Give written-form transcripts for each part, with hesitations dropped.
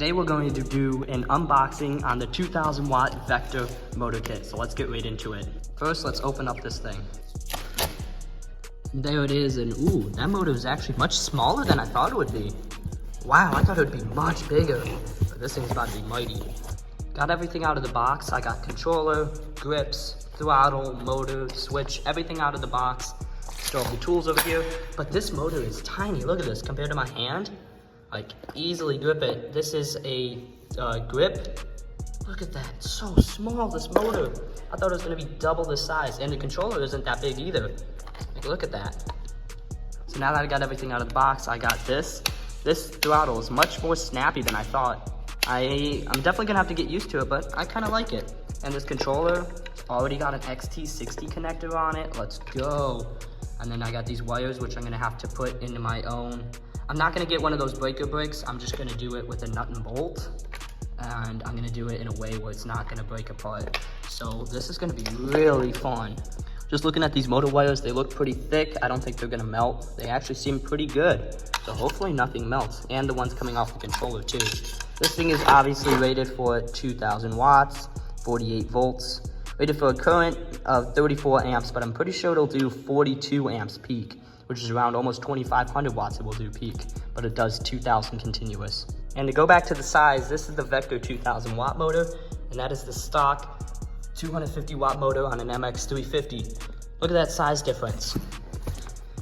Today we're going to do an unboxing on the 2000 watt Vector motor kit. So let's get right into it. First, let's open up this thing. There it is, and ooh, that motor is actually much smaller than I thought it would be. Wow, I thought it would be much bigger, but this thing's about to be mighty. Got everything out of the box. I got controller, grips, throttle, motor, switch, everything out of the box. Still have the tools over here, but this motor is tiny. Look at this, compared to my hand. Like, easily grip it. This is a grip. Look at that, it's so small, this motor. I thought it was gonna be double the size, and the controller isn't that big either. Like, look at that. So now that I got everything out of the box, I got this. This throttle is much more snappy than I thought. I'm definitely gonna have to get used to it, but I kinda like it. And this controller already got an XT60 connector on it. Let's go. And then I got these wires, which I'm gonna have to put into my own. I'm not gonna get one of those breaker bricks. I'm just gonna do it with a nut and bolt. And I'm gonna do it in a way where it's not gonna break apart. So this is gonna be really fun. Just looking at these motor wires, they look pretty thick. I don't think they're gonna melt. They actually seem pretty good. So hopefully nothing melts. And the ones coming off the controller too. This thing is obviously rated for 2000 watts, 48 volts. Rated for a current of 34 amps, but I'm pretty sure it'll do 42 amps peak, which is around almost 2500 watts it will do peak, but it does 2000 continuous. And to go back to the size, this is the Vector 2000 watt motor, and that is the stock 250 watt motor on an MX350. Look at that size difference.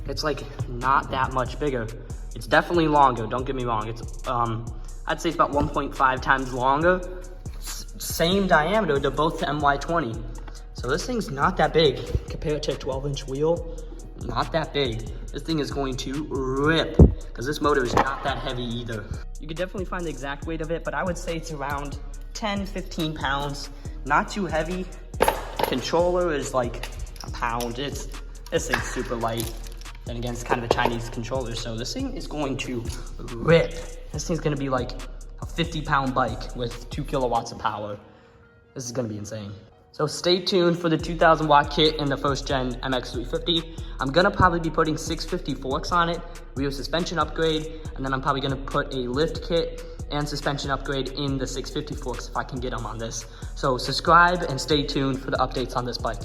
It's like not that much bigger. It's definitely longer, don't get me wrong. It's, I'd say it's about 1.5 times longer. Same diameter to both the MY20. So this thing's not that big compared to a 12-inch wheel. Not that big. This thing is going to rip because this motor is not that heavy either. You could definitely find the exact weight of it, but I would say it's around 10, 15 pounds. Not too heavy. Controller is like a pound. This thing's super light. Then again, it's kind of a Chinese controller, so this thing is going to rip. This thing's gonna be like a 50-pound bike with 2 kilowatts of power. This is gonna be insane. So stay tuned for the 2000 watt kit in the first gen MX350. I'm gonna probably be putting 650 forks on it, rear suspension upgrade, and then I'm probably gonna put a lift kit and suspension upgrade in the 650 forks if I can get them on this. So subscribe and stay tuned for the updates on this bike.